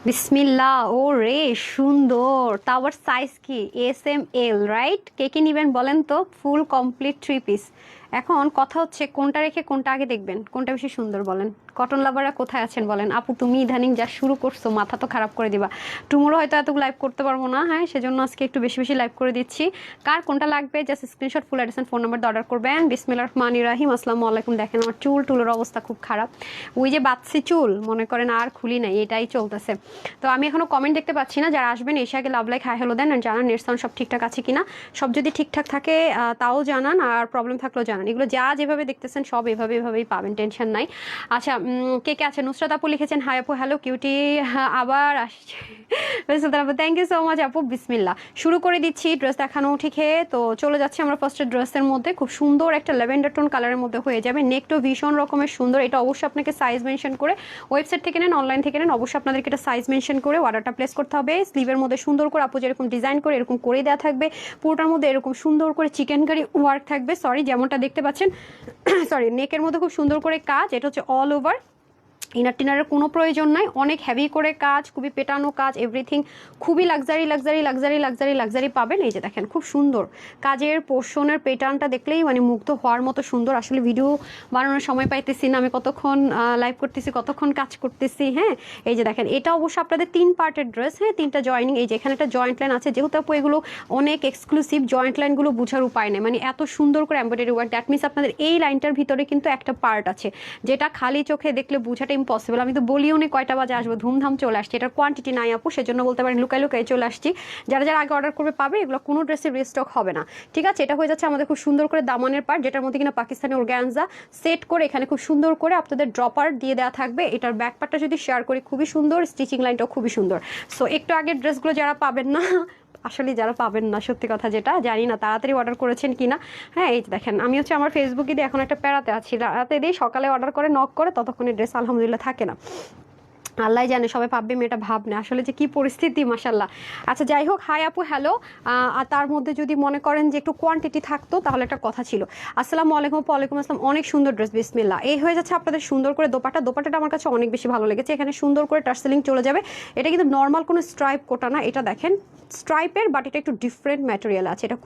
বিসমিল্লাহ। ও রে, সুন্দর। তা আবার সাইজ কি? SML, right? কে কি নিবেন বলেন তো? Full complete 3 piece. এখন কথা হচ্ছে কোনটা রেখে কোনটা আগে দেখবেন, কোনটা বেশি সুন্দর বলেন? কটন লাভাররা কোথায় আছেন বলেন? আপু তুমি ইদানিং যা শুরু করছো মাথা তো খারাপ করে দিবা। টুমোরো হয়তো এত লাইভ করতে পারবো না, হ্যাঁ, সেজন্য আজকে একটু বেশি বেশি লাইভ করে দিচ্ছি। কার কোনটা লাগবে just screenshot, full address, phone number order করবেন। বিসমিল্লাহির রহমানির রহিম। আসসালামু আলাইকুম। দেখেন আমার টুলের অবস্থা খুব খারাপ। ওই যে বাচ্চি চুল মনে করেন আর খুলি নাই, এটাই চলতেছে। তো আমি এখনো কমেন্ট দেখতে পাচ্ছি না। যারা আসবেন এসে আগে লাভ লাইক হাই হ্যালো দেন, আর জানান নেট সাউন্ড সব ঠিকঠাক আছে কিনা। সব যদি ঠিকঠাক থাকে তাও জানান, আর প্রবলেম থাকলেও জানান। এগুলো যা যেভাবে দেখতেছেন সব এভাবেই পাবেন, টেনশন নাই। আচ্ছা, কে কে আছে? নুসরাত আপু লিখেছেন হাই আপু, হ্যালো কিউটি। আবার আসছে থ্যাংক ইউ সো মাচ আপু। বিসমিল্লাহ, শুরু করে দিচ্ছি ড্রেস দেখানো। ঠিক তো চলে যাচ্ছে আমরা ফার্স্টে ড্রেসের মধ্যে। খুব সুন্দর একটা ল্যাভেন্ডার টোন কালারের মধ্যে হয়ে যাবে। নেকটাও ভীষণ রকমের সুন্দর। এটা অবশ্যই আপনাকে সাইজ মেনশন করে, ওয়েবসাইট থেকে নেন, অনলাইন থেকে নেন, অবশ্যই আপনাদেরকে এটা সাইজ মেনশন করে অর্ডারটা প্লেস করতে হবে। স্লিভের মধ্যে সুন্দর করে আপু যেরকম ডিজাইন করে এরকম করে দেওয়া থাকবে। পুরোটার মধ্যে এরকম সুন্দর করে চিকেন কারি ওয়ার্ক থাকবে, সরি যেমনটা দেখতে পাচ্ছেন। সরি, নেকের মধ্যে খুব সুন্দর করে কাজ। এটা হচ্ছে অল ওভার। ইনার টিনারের কোনো প্রয়োজন নাই, অনেক হেভি করে কাজ, খুবই পেটানো কাজ, এভরিথিং খুবই লাক্সারি পাবেন। এই যে দেখেন খুব সুন্দর কাজের পোর্শনের প্যাটার্নটা দেখলেই মানে মুগ্ধ হওয়ার মতো সুন্দর। আসলে ভিডিও বানানোর সময় পাইতেছি না, আমি কতক্ষণ লাইভ করতেছি, কতক্ষণ কাজ করতেছি। হ্যাঁ, এই যে দেখেন এটা অবশ্য আপনাদের 3 পার্টের ড্রেস। হ্যাঁ, 3টা জয়েনিং। এই যে এখানে একটা জয়েন্ট লাইন আছে, যেহেতু আপু এগুলো অনেক এক্সক্লুসিভ, জয়েন্ট লাইনগুলো বোঝার উপায় নেই। মানে এত সুন্দর করে এমব্রয়ডারি ওয়ার্ক, দ্যাট মিনস আপনাদের এই লাইনটার ভিতরে কিন্তু একটা পার্ট আছে যেটা খালি চোখে দেখলে বোঝাটা ইম্পসিবল। আমি তো বলিও নি কয়টা বাজে আসবো, ধুমধাম চলে আসছে। এটার কোয়ান্টিটি নাই আপু, সেজন্য বলতে পারেন লুকাই চলে আসছি। যারা যারা আগে অর্ডার করবে পাবে, এগুলো কোনো ড্রেসের রিস্টক হবে না। ঠিক আছে, এটা হয়ে যাচ্ছে আমাদের খুব সুন্দর করে দামানের পার্ট, যেটার মধ্যে কিনা পাকিস্তানি অর্গানজা সেট করে এখানে খুব সুন্দর করে আপনাদের ড্রপার দিয়ে দেওয়া থাকবে। এটার ব্যাক পার্টটা যদি শেয়ার করি খুবই সুন্দর, স্টিচিং লাইনটাও খুবই সুন্দর। সো একটু আগের ড্রেসগুলো যারা পাবেন না, আসলে যারা পাবেন না, সত্যি কথা যেটা জানি না তাড়াতাড়ি অর্ডার করেছেন কিনা। হ্যাঁ, এই দেখেন আমি হচ্ছে আমার ফেসবুকে দিয়ে এখন একটা প্যারাতে আছি, রাতে দিয়ে সকালে অর্ডার করে নক করে ততক্ষণে ড্রেস আলহামদুলিল্লাহ থাকে না। আল্লাহ জানে সবাই ভাববে মেয়েটা ভাব না, আসলে যে কি পরিস্থিতি মাশাল্লাহ। আচ্ছা যাই হোক, হাই আপু হ্যালো। আর তার মধ্যে যদি মনে করেন যে একটু কোয়ান্টিটি থাকতো তাহলে একটা কথা ছিল। আসসালামু আলাইকুম। ওয়ালাইকুম আসসালাম। অনেক সুন্দর ড্রেস, বিসমিল্লাহ। এই হয়ে যাচ্ছে আপনাদের সুন্দর করে দোপাটাটা আমার কাছে অনেক বেশি ভালো লেগেছে। এখানে সুন্দর করে টার্সেলিং চলে যাবে। এটা কিন্তু নর্মাল কোনো স্ট্রাইপ কোটা না, এটা দেখেন স্ট্রাইপের, বাট এটা একটু ডিফারেন্ট ম্যাটেরিয়াল আছে। এটা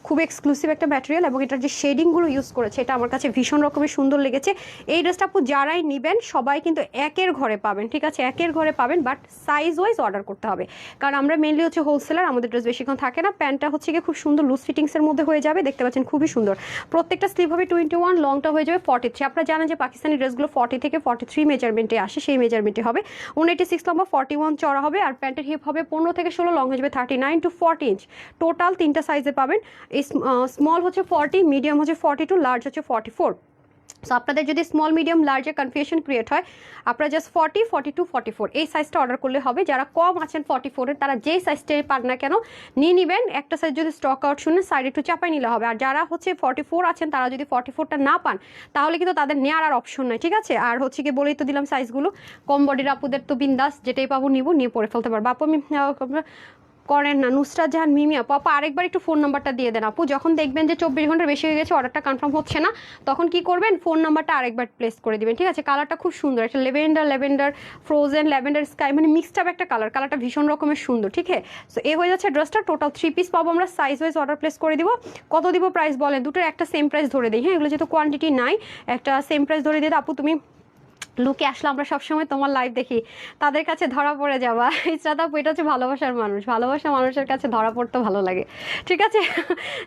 খুবই এক্সক্লুসিভ একটা ম্যাটেরিয়াল, এবং এটার যে শেডিংগুলো ইউজ করেছে এটা আমার কাছে ভীষণ রকমের সুন্দর লেগেছে। এই ড্রেসটা আপু যারাই নেবেন সবাই কিন্তু একের ঘরে পাবেন, ঠিক আছে, একের ঘরে পাবেন, বাট সাইজ ওয়াইজ অর্ডার করতে হবে। কারণ আমরা মেনলি হচ্ছে হোলসেলার, আমাদের ড্রেস বেশিক্ষণ থাকে না। প্যান্টটা হচ্ছে গিয়ে খুব সুন্দর লুজ ফিটিংসের মধ্যে হয়ে যাবে, দেখতে পাচ্ছেন খুবই সুন্দর। প্রত্যেকটা স্লিভ হবে 21, লংটা হয়ে যাবে 43। আপনারা জানেন যে পাকিস্তানি ড্রেসগুলো 40 থেকে 43 মেজারমেন্টে আসে, সেই মেজারমেন্টে হবে। 186 লম্বা, 41 চড়া হবে, আর প্যান্টের হিপ হবে 15 থেকে 16, লং হয়ে যাবে 39 to 40 ইঞ্চ। টোটাল 3টা সাইজে পাবেন। স্মল হচ্ছে 40, মিডিয়াম হচ্ছে 42, লার্জ হচ্ছে 44। সো আপনাদের যদি স্মল মিডিয়াম লার্জে কনফিউশন ক্রিয়েট হয়, আপনারা জাস্ট 40, 42, 44 এই সাইজটা অর্ডার করলে হবে। যারা কম আছেন 44-এর, তারা যেই সাইজটাই পান না কেন নিয়ে নেবেন। একটা সাইজ যদি স্টক আউট শুনে সাইডে একটু চাপাই নিলে হবে। আর যারা হচ্ছে 44 আছেন, তারা যদি 44টা না পান তাহলে কিন্তু তাদের নেওয়ার আর অপশন নাই, ঠিক আছে। আর হচ্ছে কি বলেই তো দিলাম সাইজগুলো। কম বডির আপুদের তো বিন্দাস যেটাই পাবো নিয়ে পরে ফেলতে পারবো। আপু আমি করেন না। নুসরাত জাহান মিমি আপু, আরেকবার একটু ফোন নাম্বারটা দিয়ে দেন আপু। যখন দেখবেন যে 24 ঘন্টার বেশি হয়ে গেছে, অর্ডারটা কনফার্ম হচ্ছে না, তখন কি করবেন, ফোন নাম্বারটা আরেকবার প্লেস করে দিবেন, ঠিক আছে। কালারটা খুব সুন্দর, একটা ল্যাভেন্ডার ফ্রোজেন ল্যাভেন্ডার স্কাই, মানে মিক্সড আপ একটা কালারটা ভীষণ রকমের সুন্দর, ঠিক আছে। সো এ হয়ে যাচ্ছে ড্রেসটা। টোটাল 3 পিস পাবো আমরা, সাইজ ওয়াইজ অর্ডার প্লেস করে দিব। কত দিব প্রাইস বলেন? দুটোর একটা সেম প্রাইস ধরে দিই। হ্যাঁ, এগুলো যেহেতু কোয়ান্টিটি নাই, একটা সেম প্রাইস ধরে দিয়ে আপু। তুমি লুকে আসলে আমরা সবসময় তোমার লাইভ দেখি, তাদের কাছে ধরা পড়ে যাবা। ইসরাত আপু এটা হচ্ছে ভালোবাসার মানুষ, ভালোবাসা মানুষের কাছে ধরা পড়তে ভালো লাগে, ঠিক আছে।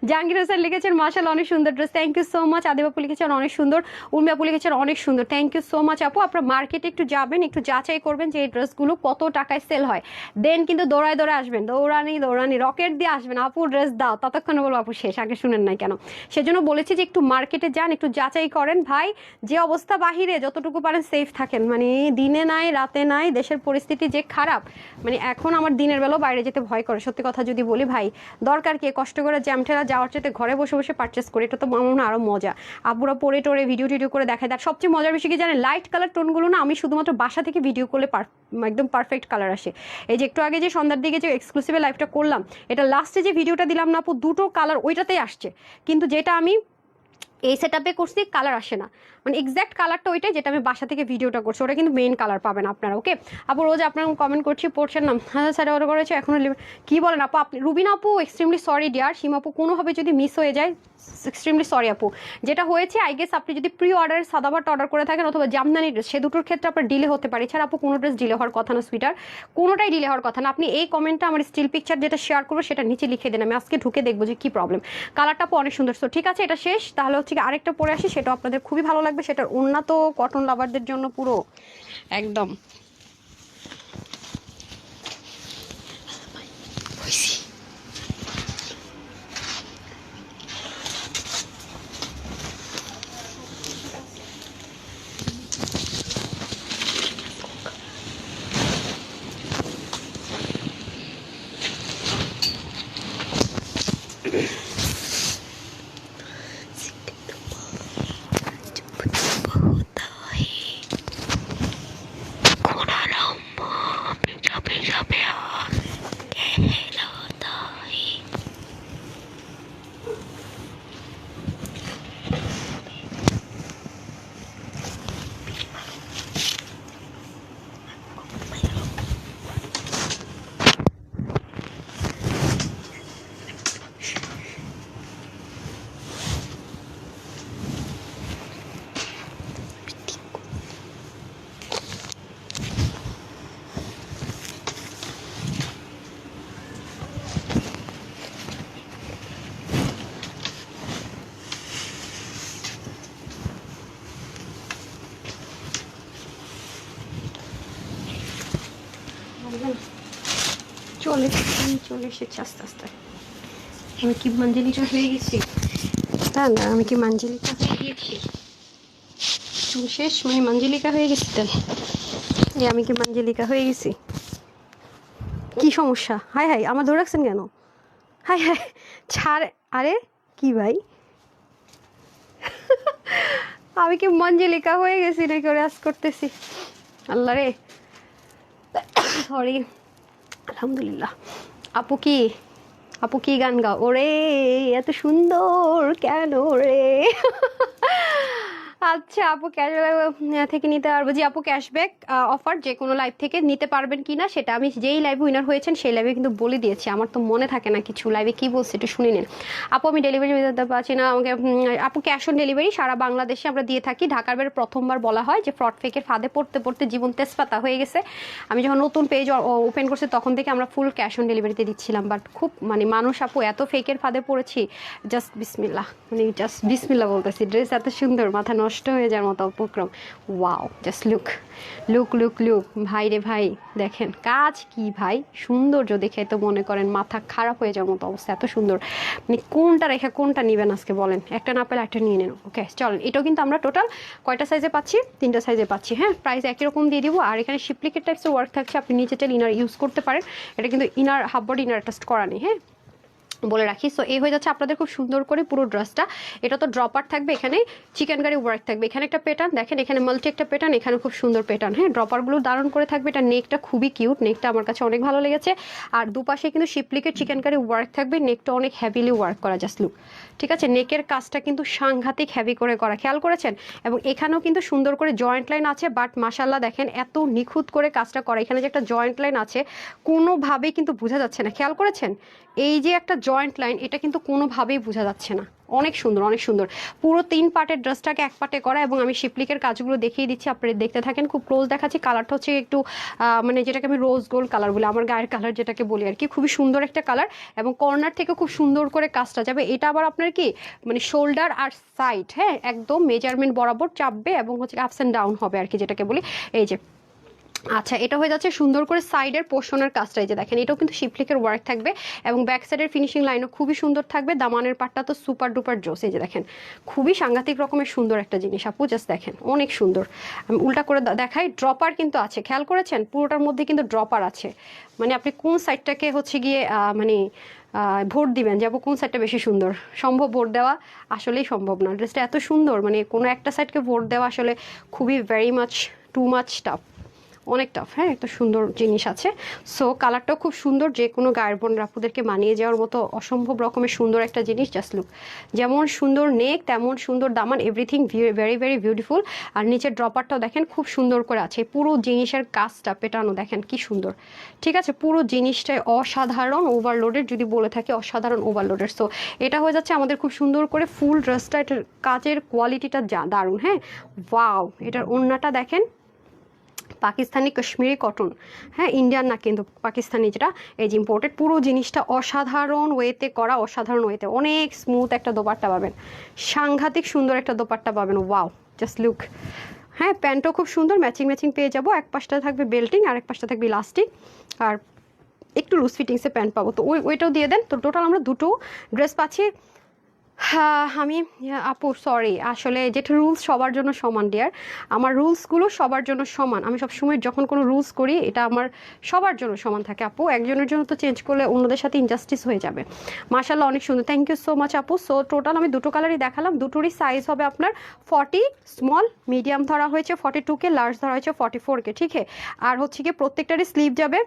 জাহাঙ্গীর হোসেন লিখেছেন মাশাআল্লাহ অনেক সুন্দর dress, thank you so much. Adib আপু লিখেছেন অনেক সুন্দর, উর্মি আপু লিখেছেন অনেক সুন্দর, থ্যাংক ইউ সো মাচ আপু। আপনারা মার্কেটে একটু যাবেন, একটু যাচাই করবেন যে এই ড্রেসগুলো কত টাকায় সেল হয়, দেন কিন্তু দৌড়ায় আসবেন, দৌড়ানি রকেট দিয়ে আসবেন। আপু ড্রেস দাও, ততক্ষণে বলবো আপু শেষ, আগে শুনেন নাই কেন। সেজন্য বলেছি যে একটু মার্কেটে যান, একটু যাচাই করেন ভাই। যে অবস্থা বাহিরে, যতটুকু পারেন সেফ থাকেন। মানে দিনে নাই রাতে নাই, দেশের পরিস্থিতি যে খারাপ, মানে এখন আমার দিনের বেলাও বাইরে যেতে ভয় করে, সত্যি কথা যদি বলি ভাই। দরকার কি কষ্ট করে জ্যামঠেলা যাওয়ার চেয়ে ঘরে বসে বসে পারচেস করে, এটা তো আমার মনে হয় আরও মজা। আপুরা পরে টোরে ভিডিও করে দেখায়। তার সবচেয়ে মজার বেশি কি জানেন, লাইট কালার টোনগুলো না আমি শুধুমাত্র বাসা থেকে ভিডিও করলে একদম পারফেক্ট কালার আসে। এই যে একটু আগে যে সন্ধ্যার দিকে যে এক্সক্লুসিভে লাইভটা করলাম, এটা লাস্টে যে ভিডিওটা দিলাম না আপু, দুটো কালার ওইটাতেই আসছে, কিন্তু যেটা আমি এই সেটআপে করছি, কালার আসে না, মানে এক্স্যাক্ট কালারটা ওইটাই যেটা আমি বাসা থেকে ভিডিওটা করছি, ওটা কিন্তু মেইন কালার পাবেন আপনারা। ওকে আপু, রোজ আপনার কমেন্ট করছি, পড়ছেন না, হ্যাঁ স্যার অর্ডার করেছে এখনো কি বলেন আপু আপনি? রুবিন আপু এক্সট্রিমলি সরি ডিয়ার, সীমা আপু কোনোভাবে যদি মিস হয়ে যায় এক্সট্রিমলি সরি আপু। যেটা হয়েছে আই গেস আপনি যদি প্রি অর্ডারের সাদাবারটা অর্ডার করে থাকেন অথবা জামদানি ড্রেস, সে দুটোর ক্ষেত্রে আপনার ডিলে হতে পারে। এছাড়া আপু কোনো ড্রেস ডিলে হওয়ার কথা না সুইটার, কোনোটাই ডিলে হওয়ার কথা না। আপনি এই কমেন্টটা আমার স্টিল পিকচার যেটা শেয়ার করবো সেটা নিচে লিখে দেন, আমি আজকে ঢুকে দেখবো যে কী প্রবলেম। কালারটা আপু অনেক সুন্দর। সো ঠিক আছে, এটা শেষ, তাহলে হচ্ছে কি আরেকটা পরে আসি, সেটা আপনাদের খুবই ভালো লাগবে। সেটার ওড়না তো কটন লাভারদের জন্য পুরো একদম চলে এসেছে আস্তে আস্তে। আমি কি মঞ্জলিকা হয়ে গেছি? না আমি কি মঞ্জলিকা হয়ে গিয়েছি? শেষ মানে মঞ্জলিকা হয়ে গেছি তাহলে? আমি কি মঞ্জলিকা হয়ে গেছি? কি সমস্যা? হাই হাই, আমার ধরে রাখছেন কেন? হাই হাই ছাড়। আরে কি ভাই, আমি কি মঞ্জলিকা হয়ে গেছি নাকি রেয়াজ করতেছি? আল্লাহ রে, সরি। আলহামদুলিল্লাহ। আপু কি গান গাও? ওরে এত সুন্দর কেন রে? আচ্ছা আপু ক্যাশ থেকে নিতে পারবো। জি আপু, ক্যাশব্যাক অফার যে কোনো লাইভ থেকে নিতে পারবেন কি না সেটা আমি যেই লাইভে উইনার হয়েছেন সেই লাইভে কিন্তু বলে দিয়েছি। আমার তো মনে থাকে না কিছু, লাইভে কি বলছে একটু শুনে নিন। আপু আমি ডেলিভারি দিতে পারছি না আমাকে। আপু ক্যাশ অন ডেলিভারি সারা বাংলাদেশে আমরা দিয়ে থাকি। ঢাকার বাইরে প্রথমবার বলা হয় যে ফ্রড ফেকের ফাঁদে পড়তে পড়তে জীবন তেজপাতা হয়ে গেছে। আমি যখন নতুন পেজ ওপেন করছি তখন থেকে আমরা ফুল ক্যাশ অন ডেলিভারিতে দিচ্ছিলাম, বাট খুব মানে মানুষ আপু এত ফেকের ফাঁদে পড়েছি, জাস্ট বিসমিল্লাহ, মানে জাস্ট বিসমিল্লাহ বলতেছি। ড্রেস এত সুন্দর, মাথা নষ্ট হয়ে যাওয়ার মতো উপক্রম। Wow, just look look look look. ভাই রে ভাই, দেখেন কাজ কি ভাই, সৌন্দর্য দেখে তো মনে করেন মাথা খারাপ হয়ে যাওয়ার মতো অবস্থা, এত সুন্দর। মানে কোনটা রেখে কোনটা নেবেন আজকে বলেন? একটা না পেলে একটা নিয়ে নেন। ওকে চলেন, এটাও কিন্তু আমরা টোটাল কয়টা সাইজে পাচ্ছি? 3টা সাইজে পাচ্ছি। হ্যাঁ, প্রাইস একই রকম দিয়ে দিব। আর এখানে শিপলিকেট টাইপসের ওয়ার্ক থাকছে, আপনি নিচে চাইলে ইনার ইউজ করতে পারেন। এটা কিন্তু inner half body inner attach করা নেই, হ্যাঁ বলে রাখি। সো এই হয়ে যাচ্ছে আপনাদের খুব সুন্দর করে পুরো ড্রেসটা। এটা তো ড্রপার থাকবে, এখানে চিকেন কারি ওয়ার্ক থাকবে, এখানে একটা প্যাটার্ন দেখেন, এখানে মাল্টি একটা প্যাটার্ন, এখানে খুব সুন্দর প্যাটার্ন। হ্যাঁ, ড্রপারগুলো দারুণ করে থাকবে। এটা নেকটা খুবই কিউট, নেকটা আমার কাছে অনেক ভালো লেগেছে। আর দুপাশে কিন্তু শিপলিকের চিকেন কারি ওয়ার্ক থাকবে, নেকটা অনেক হ্যাভিলি ওয়ার্ক করা, জাস্ট লুক। ঠিক আছে, নেকের কাজটা কিন্তু সাংঘাতিক হ্যাভি করে করা, খেয়াল করেছেন? এবং এখানেও কিন্তু সুন্দর করে জয়েন্ট লাইন আছে, বাট মাশাল্লাহ দেখেন এত নিখুঁত করে কাজটা করা। এখানে যে একটা জয়েন্ট লাইন আছে কোনোভাবেই কিন্তু বোঝা যাচ্ছে না, খেয়াল করেছেন? এই যে একটা জয়েন্ট লাইন, এটা কিন্তু কোনোভাবেই বোঝা যাচ্ছে না। অনেক সুন্দর, অনেক সুন্দর। পুরো 3 পার্টের ড্রেসটাকে 1 পার্টে করা। এবং আমি শিপলিকের কাজগুলো দেখিয়ে দিচ্ছি, আপনারা দেখতে থাকেন। খুব ক্লোজ দেখাচ্ছি। কালারটা হচ্ছে একটু মানে যেটাকে আমি রোজ গোল্ড কালার বলি, আমার গায়ের কালার যেটাকে বলি আর কি, খুবই সুন্দর একটা কালার। এবং কর্নার থেকে খুব সুন্দর করে কাজটা যাবে। এটা আবার আপনার কি মানে শোল্ডার আর সাইড, হ্যাঁ একদম মেজারমেন্ট বরাবর চাপবে এবং হচ্ছে আপস অ্যান্ড ডাউন হবে আর কি, যেটাকে বলি। এই যে আচ্ছা, এটা হয়ে যাচ্ছে সুন্দর করে সাইডের পোর্শনের কাজটা। এই যে দেখেন, এটাও কিন্তু শিপলিকের ওয়ার্ক থাকবে এবং ব্যাক সাইডের ফিনিশিং লাইনও খুবই সুন্দর থাকবে। দামানের পাটটা তো সুপার ডুপার জোস। এই যে দেখেন, খুবই সাংঘাতিক রকমের সুন্দর একটা জিনিস আপু, জাস্ট দেখেন অনেক সুন্দর। আমি উল্টা করে দেখাই, ড্রপার কিন্তু আছে, খেয়াল করেছেন? পুরোটার মধ্যে কিন্তু ড্রপার আছে। মানে আপনি কোন সাইডটাকে হচ্ছে গিয়ে মানে ভোট দিবেন যাবো কোন সাইডটা বেশি সুন্দর? সম্ভব ভোট দেওয়া আসলেই সম্ভব না। ড্রেসটা এত সুন্দর, মানে কোনো একটা সাইডকে ভোট দেওয়া আসলে খুবই very much too much tough. অনেক টাফ, হ্যাঁ একটা সুন্দর জিনিস আছে। সো কালারটাও খুব সুন্দর, যে কোনো গায়ের বোন আপুদেরকে মানিয়ে যাওয়ার মতো অসম্ভব রকমের সুন্দর একটা জিনিস। জাস্ট লুক, যেমন সুন্দর নেক তেমন সুন্দর দামান, এভরিথিং ভেরি ভেরি বিউটিফুল। আর নিচের ড্রপারটাও দেখেন খুব সুন্দর করে আছে, পুরো জিনিসের কাজটা পেটানো দেখেন কি সুন্দর, ঠিক আছে। পুরো জিনিসটাই অসাধারণ ওভারলোডের, যদি বলে থাকি অসাধারণ ওভারলোডের। সো এটা হয়ে যাচ্ছে আমাদের খুব সুন্দর করে ফুল ড্রেসটা, এটার কাজের কোয়ালিটিটা দারুণ, হ্যাঁ ওয়াও। এটার ওড়নাটা দেখেন পাকিস্তানি কাশ্মীরি কটন, হ্যাঁ ইন্ডিয়ান না কিন্তু পাকিস্তানি, যেটা এই যে ইম্পোর্টেড। পুরো জিনিসটা অসাধারণ ওয়েতে করা, অসাধারণ ওয়েতে, অনেক স্মুথ একটা দোপাট্টা পাবেন, সাংঘাতিক সুন্দর একটা দোপাট্টা পাবেন, ওয়াও জাস্ট লুক। হ্যাঁ প্যান্টও খুব সুন্দর, ম্যাচিং ম্যাচিং পেয়ে যাবো, এক পাশটা থাকবে বেল্টিং আর এক পাশটা থাকবে ইলাস্টিক, আর একটু লুজ ফিটিংসে প্যান্ট পাবো। তো ওইটাও দিয়ে দেন। তো টোটাল আমরা দুটো ড্রেস পাচ্ছি। হ্যাঁ আমি আপু সরি, আসলে যেটা রুলস সবার জন্য সমান ডিয়ার, আমার রুলসগুলো সবার জন্য সমান। আমি সবসময় যখন কোনো রুলস করি এটা আমার সবার জন্য সমান থাকে আপু, একজনের জন্য তো চেঞ্জ করলে অন্যদের সাথে ইনজাস্টিস হয়ে যাবে। মাশাল্লাহ অনেক সুন্দর, থ্যাংক ইউ সো মাচ আপু। সো টোটাল আমি দুটো কালারই দেখালাম, দুটোরই সাইজ হবে আপনার 40, স্মল মিডিয়াম ধরা হয়েছে 42K, লার্জ ধরা হয়েছে 44K, ঠিক আছে। আর হচ্ছে কি প্রত্যেকটারই স্লিভ যাবে,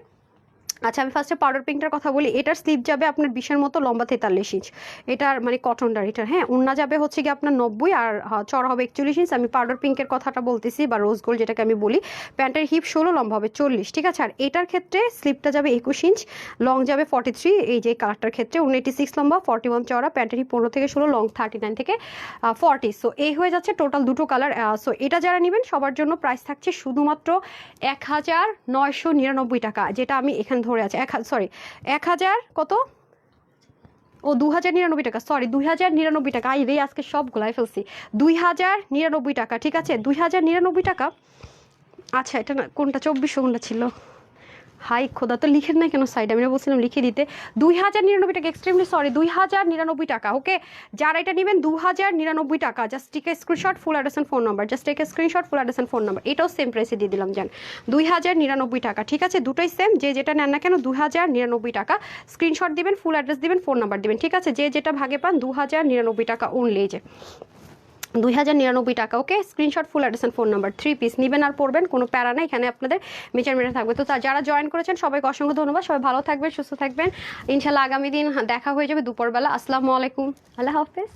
আচ্ছা আমি ফার্স্টে পাউডার পিঙ্কটার কথা বলি। এটার স্লিভ যাবে আপনার 20-এর মতো, লম্বা 43 ইঞ্চ এটার মানে কটনটার এটার, হ্যাঁ ওড়না যাবে হচ্ছে কি আপনার 90, আর চড়া হবে 41 ইঞ্চ। আমি পাউডার পিঙ্কের কথাটা বলতেছি, বা রোজ গোল্ড যেটাকে আমি বলি। প্যান্টের হিপ 16, লম্বা হবে 40, ঠিক আছে। আর এটার ক্ষেত্রে স্লিভটা যাবে 21 ইঞ্চ, লং যাবে 43, এই যে কালারটার ক্ষেত্রে 186 লম্বা, 41 চড়া, প্যান্টের হিপ 15 থেকে 16, লং 39 থেকে 40। সো এই হয়ে যাচ্ছে টোটাল দুটো কালার। সো এটা যারা নেবেন সবার জন্য প্রাইস থাকছে শুধুমাত্র 1999 টাকা, যেটা আমি এখানে ধরে আছে, সরি 1000 কত, ও 2099 টাকা, সরি 2099 টাকা। আই রে আজকে সব গোলায় ফেলছি, 2099 টাকা, ঠিক আছে 2099 টাকা। আচ্ছা এটা না কোনটা 2400 কোনটা ছিল, হাই খোদা, তো লিখেন না কেন সাইড, আমি বলছিলাম লিখে দিতে। 2099 টাকা, এক্সট্রিমলি সরি, 2099 টাকা। ওকে যারা এটা নেবেন 2099 টাকা, just take a screenshot, full address and phone number, just take a screenshot, full address and phone number. এটাও সেম প্রাইসে দিয়ে দিলাম জান, 2099 টাকা, ঠিক আছে। দুটোই সেম, যে যেটা নেন না কেন 2099 টাকা। স্ক্রিনশট দিবেন, ফুল অ্যাড্রেস দিবেন, ফোন নাম্বার দিবেন, ঠিক আছে। যে যেটা ভাগে পান 2099 টাকা অনলি, যে 2099 টাকা। ওকে screenshot, full address and phone number. 3 piece নেবেন আর পড়বেন, কোনো প্যারা নাই, এখানে আপনাদের মেজারমেন্ট থাকবে। তো যারা জয়েন করেছেন সবাইকে অসংখ্য ধন্যবাদ, সবাই ভালো থাকবেন, সুস্থ থাকবেন, ইনশাল্লাহ আগামী দিন দেখা হয়ে যাবে দুপুরবেলা। আসসালামু আলাইকুম, আল্লাহ হাফেজ।